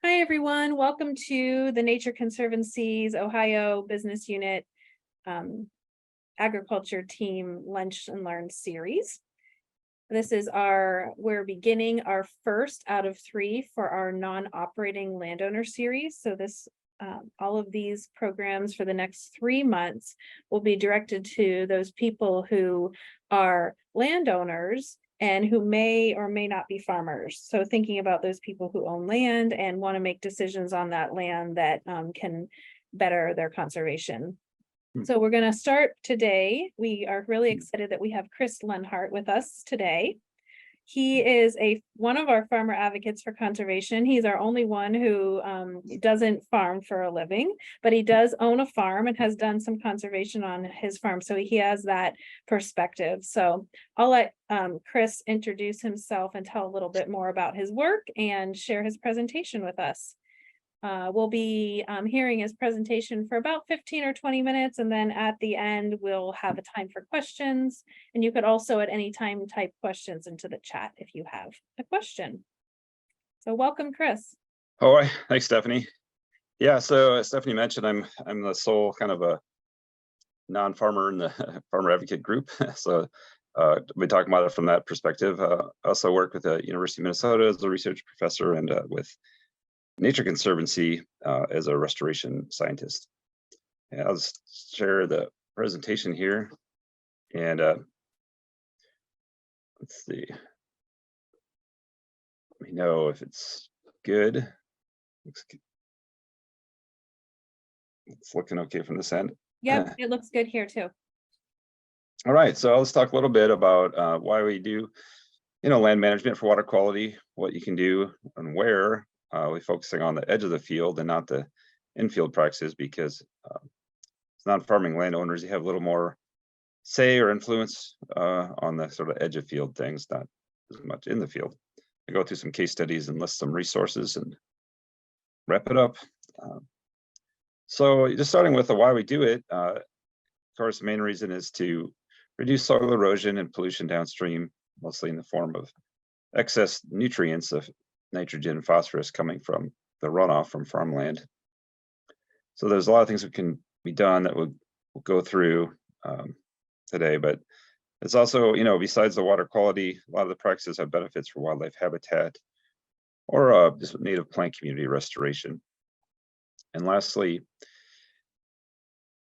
Hi, everyone. Welcome to the Nature Conservancy's Ohio Business Unit Agriculture Team Lunch and Learn series. We're beginning our first out of 3 for our non-operating landowner series. So all of these programs for the next 3 months will be directed to those people who are landowners and who may or may not be farmers. So thinking about those people who own land and want to make decisions on that land that can better their conservation. So we're going to start today. We are really excited that we have Chris Lenhart with us today. He is one of our farmer advocates for conservation. He's our only one who doesn't farm for a living, but he does own a farm and has done some conservation on his farm. So he has that perspective. So I'll let Chris introduce himself and tell a little bit more about his work and share his presentation with us. We'll be hearing his presentation for about 15 or 20 minutes, and then at the end, we'll have a time for questions. And you could also at any time type questions into the chat if you have a question. So welcome, Chris. All right, thanks, Stephanie. Yeah, so as Stephanie mentioned, I'm the sole kind of a non-farmer in the farmer advocate group. So we're talking about it from that perspective. I also work with the University of Minnesota as a research professor and with Nature Conservancy as a restoration scientist. And I'll just share the presentation here. And let's see. Let me know if it's good. It's looking okay from this end. Yep, it looks good here too. All right, so let's talk a little bit about why we do, land management for water quality, what you can do and where. We're focusing on the edge of the field and not the infield practices because it's non-farming landowners, you have a little more say or influence on the sort of edge of field things, not as much in the field. I go through some case studies and list some resources and wrap it up. So just starting with the why we do it, of course, the main reason is to reduce soil erosion and pollution downstream, mostly in the form of excess nutrients of nitrogen and phosphorus coming from the runoff from farmland. So there's a lot of things that can be done that we'll go through today, but it's also, besides the water quality, a lot of the practices have benefits for wildlife habitat or just native plant community restoration. And lastly,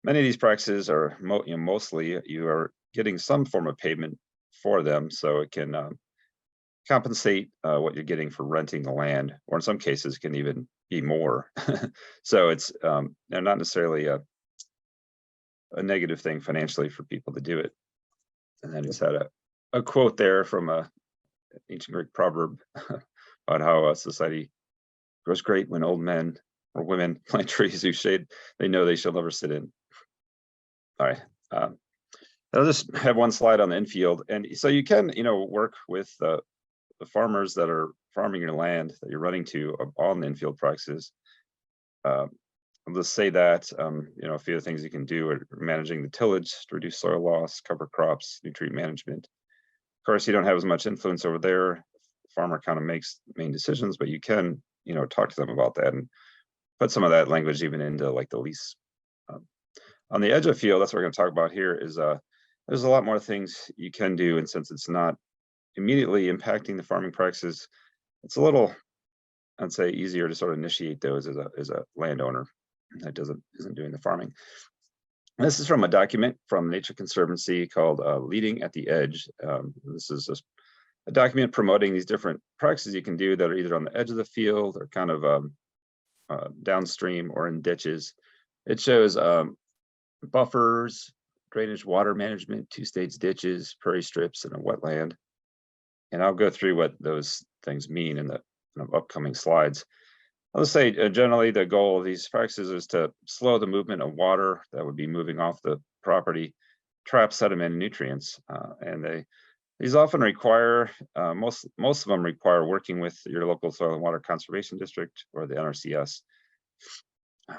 many of these practices are mostly you are getting some form of payment for them, so it can compensate what you're getting for renting the land, or in some cases can even be more. So it's not necessarily a negative thing financially for people to do it. And then just had a quote there from a ancient Greek proverb about how society grows great when old men or women plant trees whose shade they know they shall never sit in. All right. I'll just have one slide on the infield. And so you can, work with the farmers that are farming your land that you're running to on the infield practices. I'll just say that, a few of the things you can do are managing the tillage to reduce soil loss, cover crops, nutrient management. Of course, you don't have as much influence over there. The farmer kind of makes main decisions, but you can, talk to them about that and put some of that language even into like the lease. On the edge of field, that's what we're going to talk about here is there's a lot more things you can do. And since it's not immediately impacting the farming practices, it's a little, I'd say, easier to sort of initiate those as a landowner that isn't doing the farming. And this is from a document from Nature Conservancy called Leading at the Edge. This is just a document promoting these different practices you can do that are either on the edge of the field or kind of downstream or in ditches. It shows buffers, drainage, water management, 2-stage ditches, prairie strips, and a wetland. And I'll go through what those things mean in the upcoming slides. I'll just say generally the goal of these practices is to slow the movement of water that would be moving off the property, trap sediment and nutrients. And these often require, most of them require working with your local soil and water conservation district or the NRCS.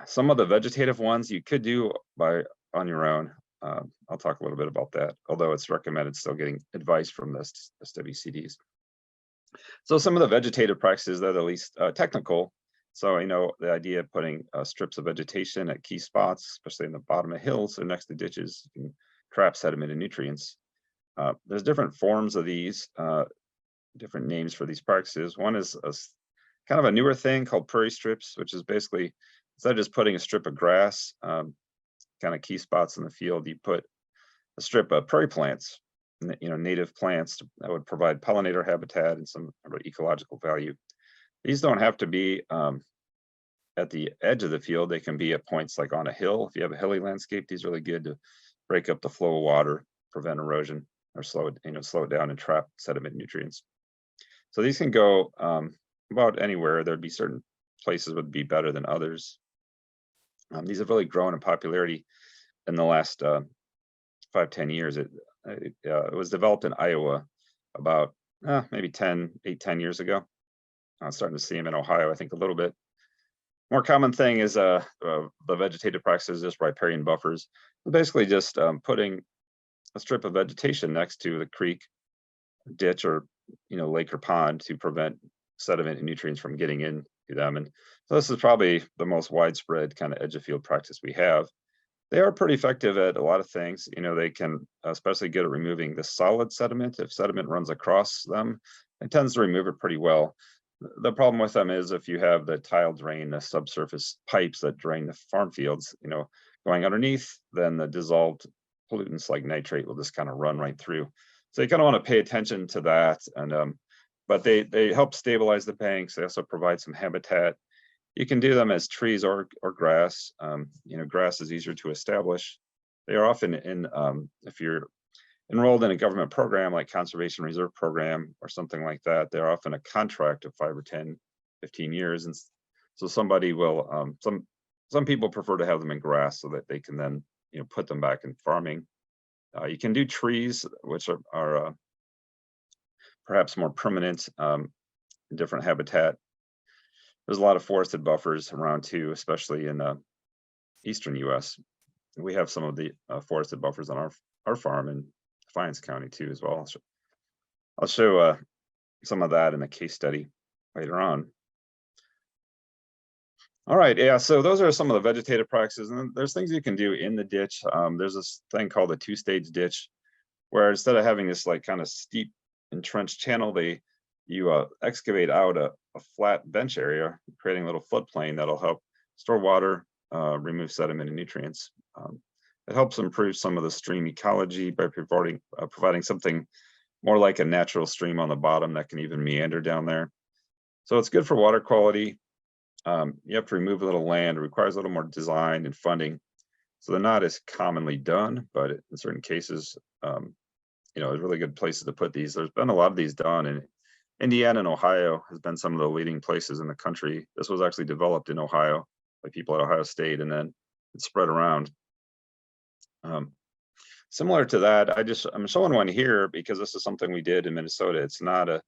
Some of the vegetative ones you could do on your own. I'll talk a little bit about that, although it's recommended still getting advice from the SWCDs. So some of the vegetative practices that are at least technical, So, the idea of putting strips of vegetation at key spots, especially in the bottom of hills or next to ditches, can trap sediment and nutrients. There's different forms of these, different names for these practices. One is kind of a newer thing called prairie strips, which is basically, instead of just putting a strip of grass, kind of key spots in the field, you put a strip of prairie plants, native plants that would provide pollinator habitat and some ecological value. These don't have to be at the edge of the field. They can be at points like on a hill. If you have a hilly landscape, these are really good to break up the flow of water, prevent erosion, or slow it down and trap sediment nutrients. So these can go about anywhere. There'd be certain places would be better than others. These have really grown in popularity in the last 5-10 years. It was developed in Iowa about maybe 10 years ago. I'm starting to see them in Ohio, I think, a little bit. More common thing is the vegetative practices, just riparian buffers. Basically just putting a strip of vegetation next to the creek, ditch, or lake or pond to prevent sediment and nutrients from getting into them. And so this is probably the most widespread kind of edge of field practice we have. They are pretty effective at a lot of things. They can especially good at removing the solid sediment. If sediment runs across them, it tends to remove it pretty well. The problem with them is if you have the tile drain, the subsurface pipes that drain the farm fields, going underneath, then the dissolved pollutants like nitrate will just kind of run right through. So you kind of want to pay attention to that. And but they help stabilize the banks. They also provide some habitat. You can do them as trees or grass. Grass is easier to establish. They are often in, if you're enrolled in a government program like Conservation Reserve Program or something like that, they're often a contract of 5 or 10, 15 years. And so somebody will, some people prefer to have them in grass so that they can then, put them back in farming. You can do trees, which are perhaps more permanent, different habitat. There's a lot of forested buffers around too, especially in eastern US. We have some of the forested buffers on our farm in Defiance County too as well. I'll show some of that in a case study later on. All right, yeah, so those are some of the vegetative practices, and there's things you can do in the ditch. There's this thing called a two-stage ditch, where instead of having this like kind of steep entrenched channel, you excavate out a flat bench area, creating a little floodplain that'll help store water, remove sediment and nutrients. It helps improve some of the stream ecology by providing something more like a natural stream on the bottom that can even meander down there. So it's good for water quality. You have to remove a little land. It requires a little more design and funding. So they're not as commonly done, but in certain cases, there's really good places to put these. There's been a lot of these done, and Indiana and Ohio has been some of the leading places in the country. This was actually developed in Ohio by people at Ohio State, and then it spread around. Similar to that, I'm showing one here because this is something we did in Minnesota. It's not a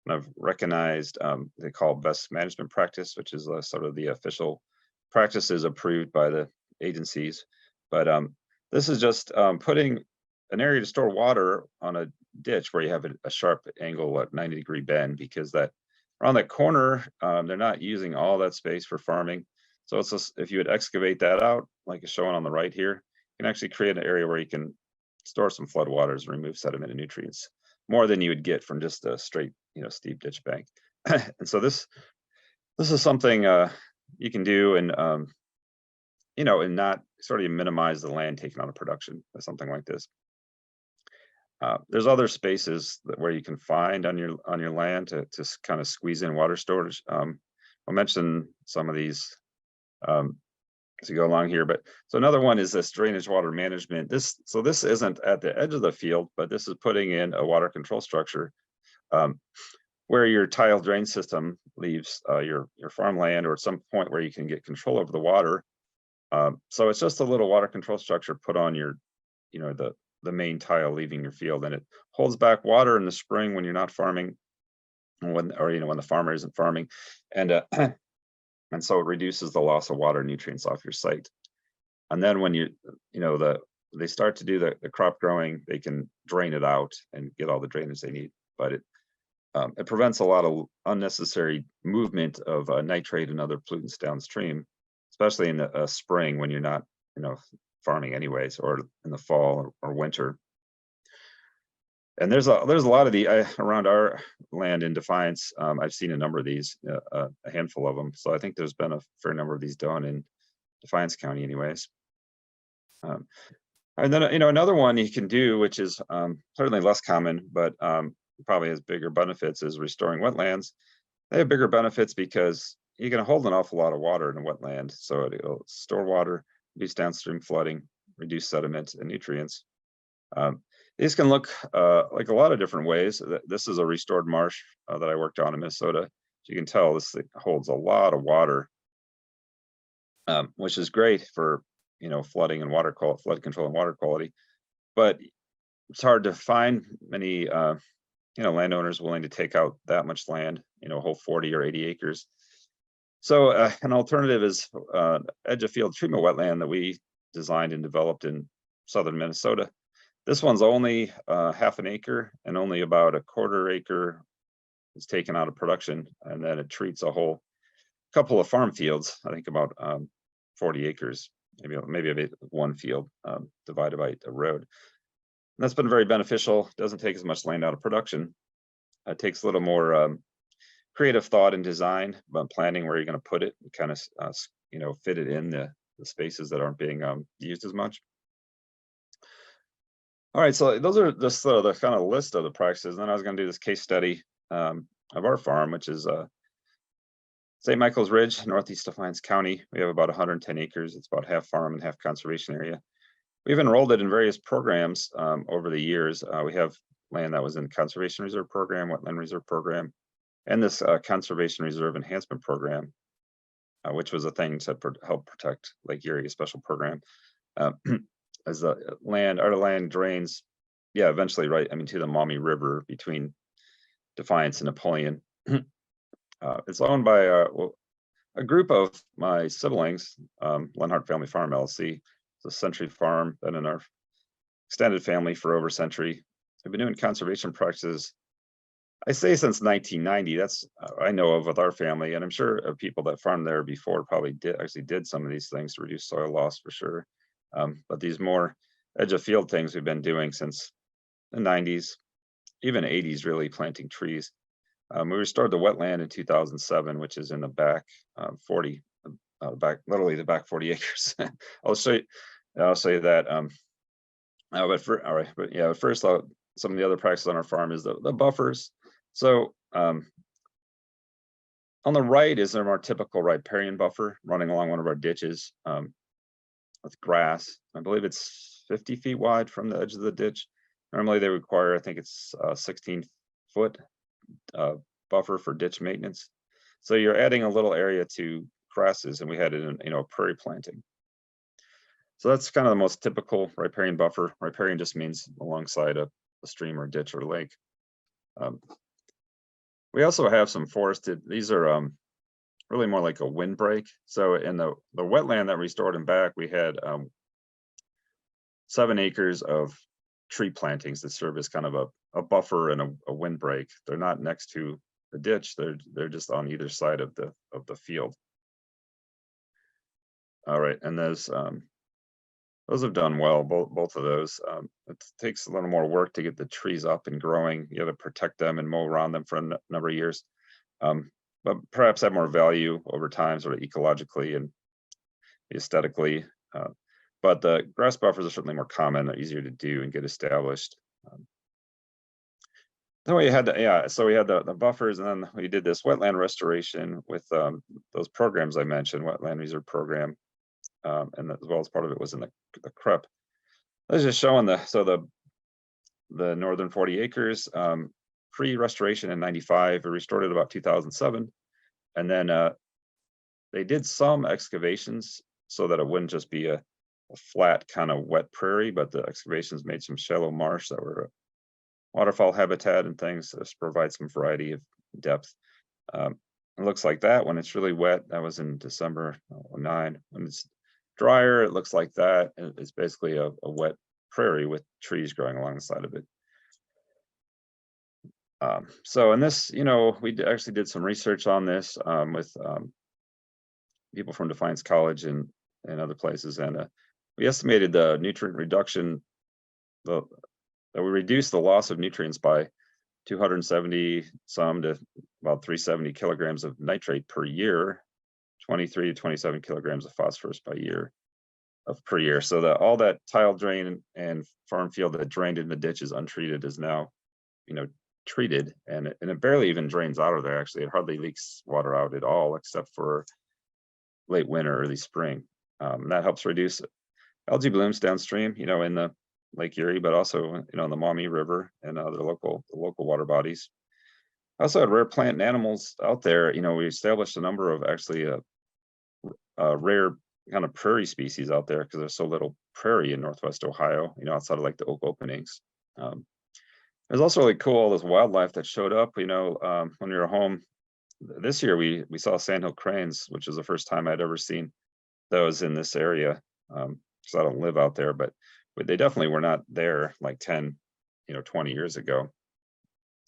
kind of recognized, they call best management practice, which is sort of the official practices approved by the agencies. But this is just putting an area to store water on a ditch where you have a sharp angle at 90-degree bend, because that around that corner, they're not using all that space for farming. So it's just, if you would excavate that out, like it's showing on the right here, you can actually create an area where you can store some floodwaters, remove sediment and nutrients, more than you would get from just a straight, steep ditch bank. And so this is something you can do, and and not sort of minimize the land taken out of production with something like this. There's other spaces where you can find on your land to kind of squeeze in water storage. I'll mention some of these as you go along here, but so another one is this drainage water management. This isn't at the edge of the field, but this is putting in a water control structure where your tile drain system leaves your farmland, or at some point where you can get control over the water. So it's just a little water control structure put on your, the main tile leaving your field, and it holds back water in the spring when you're not farming, when the farmer isn't farming, and and so it reduces the loss of water nutrients off your site. And then when they start to do the crop growing, they can drain it out and get all the drainage they need. But It prevents a lot of unnecessary movement of nitrate and other pollutants downstream, especially in the spring when you're not, farming anyways, or in the fall or winter. And there's a lot of the around our land in Defiance. I've seen a number of these, a handful of them. So I think there's been a fair number of these done in Defiance County, anyways. And then another one you can do, which is certainly less common, but probably has bigger benefits, is restoring wetlands. They have bigger benefits because you can hold an awful lot of water in a wetland, so it'll store water, reduce downstream flooding, reduce sediment and nutrients. These can look like a lot of different ways. This is a restored marsh that I worked on in Minnesota. As you can tell, this thing holds a lot of water, which is great for flooding and flood control and water quality. But it's hard to find many landowners willing to take out that much land, a whole 40 or 80 acres. So an alternative is edge of field treatment wetland that we designed and developed in southern Minnesota. This one's only half an acre, and only about a quarter acre is taken out of production, and then it treats a whole couple of farm fields. I think about 40 acres, maybe one field divided by a road. And that's been very beneficial. Doesn't take as much land out of production. It takes a little more creative thought and design about planning where you're going to put it, and kind of fit it in the spaces that aren't being used as much. All right, so those are just the kind of list of the practices. And then I was going to do this case study of our farm, which is St. Michael's Ridge, northeast Defiance County. We have about 110 acres. It's about half farm and half conservation area. We've enrolled it in various programs over the years. We have land that was in Conservation Reserve Program, Wetland Reserve Program, and this Conservation Reserve Enhancement Program, which was a thing to help protect Lake Erie, a special program. As our land drains, eventually, right, to the Maumee River between Defiance and Napoleon. It's owned by a group of my siblings, Lenhart Family Farm LLC. It's a century farm, been in our extended family for over a century. I've been doing conservation practices, I say, since 1990. That's I know of with our family, and I'm sure people that farmed there before probably did some of these things to reduce soil loss for sure. But these more edge of field things we've been doing since the 90s, even 80s, really planting trees. We restored the wetland in 2007, which is in the back 40, literally the back 40 acres. I'll show you that. But first, some of the other practices on our farm is the buffers. So on the right is a more typical riparian buffer running along one of our ditches with grass. I believe it's 50 feet wide from the edge of the ditch. Normally they require, I think it's 16-foot buffer for ditch maintenance. So you're adding a little area to grasses, and we had it in prairie planting. So that's kind of the most typical riparian buffer. Riparian just means alongside a stream or ditch or lake. We also have some forested. These are really more like a windbreak. So in the wetland that we restored in back, we had 7 acres of tree plantings that serve as kind of a buffer and a windbreak. They're not next to the ditch. They're just on either side of the field. All right, and those have done well. Both of those. It takes a little more work to get the trees up and growing. You have to protect them and mow around them for a number of years, but perhaps have more value over time, sort of ecologically and aesthetically. But the grass buffers are certainly more common. They're easier to do and get established. Then we had so we had the buffers, and then we did this wetland restoration with those programs I mentioned, Wetland Reserve Program, and as well as part of it was in the CREP. I was just showing the northern 40 acres pre-restoration in 95. We restored it about 2007, and then they did some excavations so that it wouldn't just be a flat kind of wet prairie, but the excavations made some shallow marsh that were waterfowl habitat and things to provide some variety of depth. It looks like that when it's really wet. That was in December 2009. When it's drier, it looks like that. It's basically a wet prairie with trees growing along the side of it. So in this, we actually did some research on this with people from Defiance College and other places, and we estimated the nutrient reduction, that we reduced the loss of nutrients by 270 some to about 370 kilograms of nitrate per year, 23 to 27 kilograms of phosphorus per year. So that all that tile drain and farm field that drained in the ditches untreated is now, treated, and it barely even drains out of there. Actually, it hardly leaks water out at all, except for late winter, early spring. And that helps reduce algae blooms downstream, in the Lake Erie, but also, in the Maumee River and other local water bodies. Also had rare plant and animals out there. We established a number of actually rare kind of prairie species out there because there's so little prairie in Northwest Ohio, outside of like the oak openings. It was also really cool, all this wildlife that showed up, when we were home this year. We saw sandhill cranes, which is the first time I'd ever seen those in this area. Because I don't live out there, but they definitely were not there like 10, 20 years ago.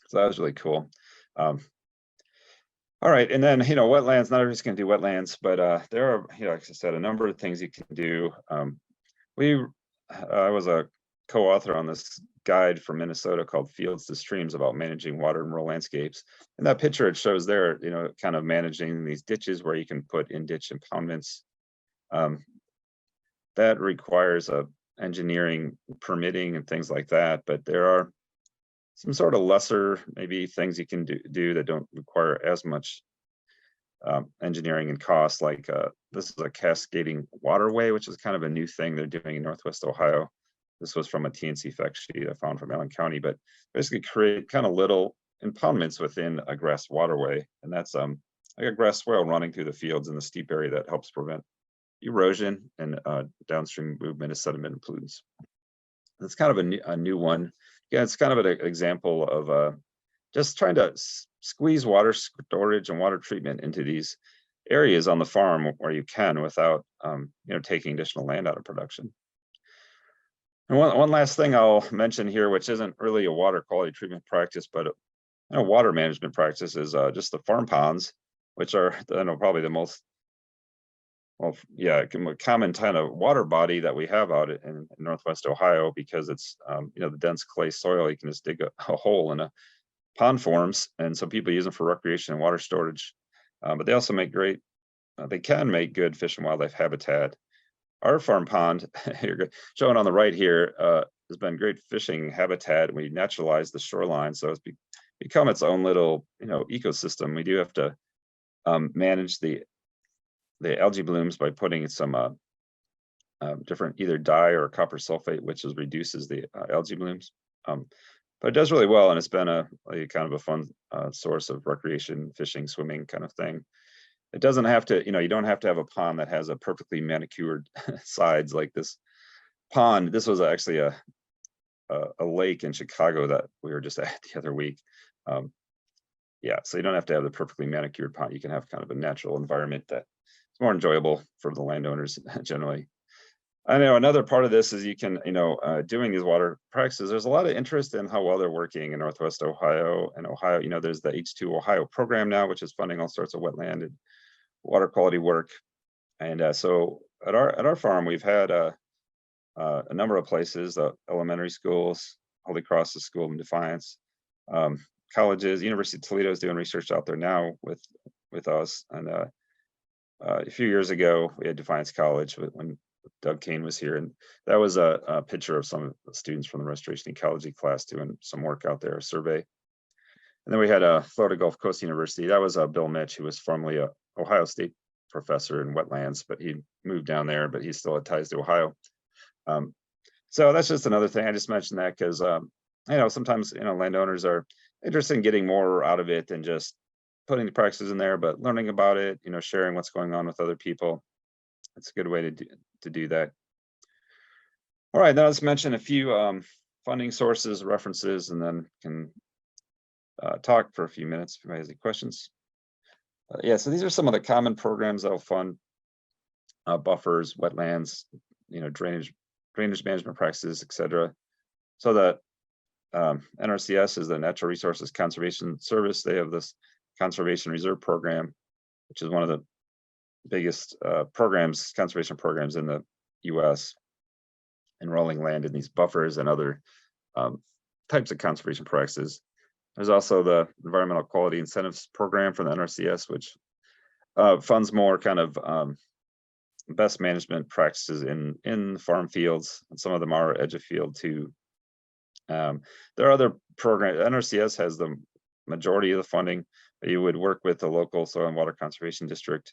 So that was really cool. All right, and then, wetlands, not everybody's going to do wetlands, but there are, like I said, a number of things you can do. I was a co-author on this guide from Minnesota called Fields to Streams about managing water in rural landscapes. And that picture it shows there, kind of managing these ditches where you can put in-ditch impoundments. That requires engineering, permitting, and things like that, but there are some sort of lesser maybe things you can do that don't require as much engineering and cost. Like this is a cascading waterway, which is kind of a new thing they're doing in Northwest Ohio. This was from a TNC fact sheet I found from Allen County, but basically create kind of little impoundments within a grass waterway. And that's like a grass swale running through the fields in the steep area that helps prevent erosion and downstream movement of sediment and pollutants. That's kind of a new one. Yeah, it's kind of an example of just trying to squeeze water storage and water treatment into these areas on the farm where you can without taking additional land out of production. And one last thing I'll mention here, which isn't really a water quality treatment practice, but a water management practice, is just the farm ponds, which are probably the most common kind of water body that we have out in Northwest Ohio, because it's the dense clay soil. You can just dig a hole and a pond forms, and so people use them for recreation and water storage. But they also make they can make good fish and wildlife habitat. Our farm pond, shown on the right here, has been great fishing habitat. We naturalized the shoreline, so it's become its own little ecosystem. We do have to manage the algae blooms by putting some different either dye or copper sulfate, which reduces the algae blooms. But it does really well, and it's been a kind of a fun source of recreation, fishing, swimming kind of thing. It doesn't have to, you don't have to have a pond that has a perfectly manicured sides like this pond. This was actually a lake in Chicago that we were just at the other week. Yeah, so you don't have to have the perfectly manicured pond. You can have kind of a natural environment that is more enjoyable for the landowners generally. I know another part of this is you can, doing these water practices, there's a lot of interest in how well they're working in Northwest Ohio and Ohio. There's the H2 Ohio program now, which is funding all sorts of wetland and water quality work. And so at our farm, we've had a number of places, elementary schools, Holy Cross School in Defiance, colleges. University of Toledo is doing research out there now with us. And a few years ago, we had Defiance College when Doug Kane was here, and that was a picture of some of the students from the restoration ecology class doing some work out there, a survey. And then we had Florida Gulf Coast University. That was Bill Mitch, who was formerly a Ohio State professor in wetlands, but he moved down there, but he still had ties to Ohio. So that's just another thing. I just mentioned that because sometimes landowners are interested in getting more out of it than just putting the practices in there, but learning about it, sharing what's going on with other people. It's a good way to do that. All right, now let's mention a few funding sources, references, and then can talk for a few minutes if anybody has any questions. Yeah, so these are some of the common programs that will fund buffers, wetlands, drainage management practices, etc. So that NRCS is the Natural Resources Conservation Service. They have this Conservation Reserve Program, which is one of the biggest conservation programs in the US, enrolling land in these buffers and other types of conservation practices. There's also the Environmental Quality Incentives Program from the NRCS, which funds more kind of best management practices in farm fields, and some of them are edge of field too. There are other programs. NRCS has the majority of the funding. You would work with the local soil and water conservation district.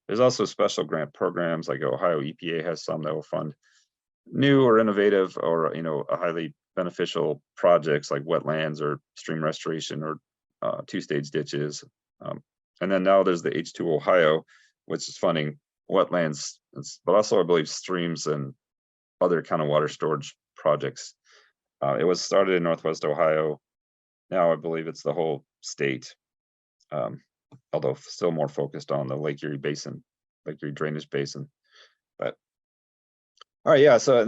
There's also special grant programs like Ohio EPA has some that will fund new or innovative or a highly beneficial projects like wetlands or stream restoration or two-stage ditches. And then now there's the H2 Ohio, which is funding wetlands, but also I believe streams and other kind of water storage projects. It was started in Northwest Ohio. Now I believe it's the whole state, although still more focused on the Lake Erie Basin, Lake Erie Drainage Basin. But all right, yeah. So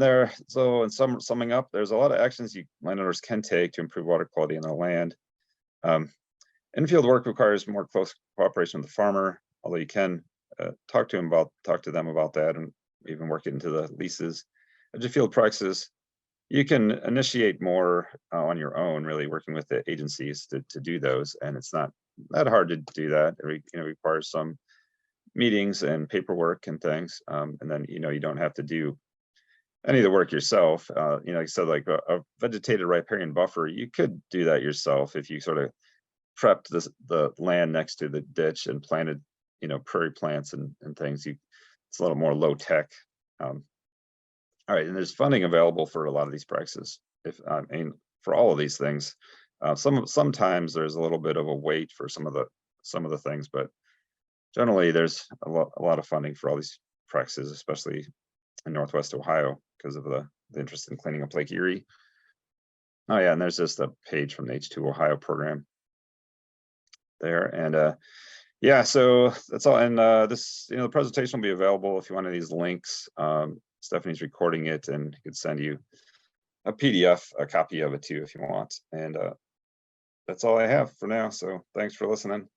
in summing up, there's a lot of actions landowners can take to improve water quality in their land. In-field work requires more close cooperation with the farmer, although you can talk to them about that, and even work it into the leases. Edge of field practices, you can initiate more on your own, really working with the agencies to do those, and it's not that hard to do that. It requires some meetings and paperwork and things, and then you don't have to do any of the work yourself. Like I said, like a vegetated riparian buffer, you could do that yourself if you sort of prepped the land next to the ditch and planted prairie plants and things. It's a little more low tech. All right, and there's funding available for a lot of these practices. For all of these things, sometimes there's a little bit of a wait for some of the things, but generally there's a lot of funding for all these practices, especially in Northwest Ohio, because of the interest in cleaning up Lake Erie. Oh yeah, and there's just a page from the H2 Ohio program there, and yeah, so that's all. And this, the presentation will be available if you want any of these links. Stephanie's recording it and could send you a PDF, a copy of it too, if you want. And that's all I have for now. So thanks for listening.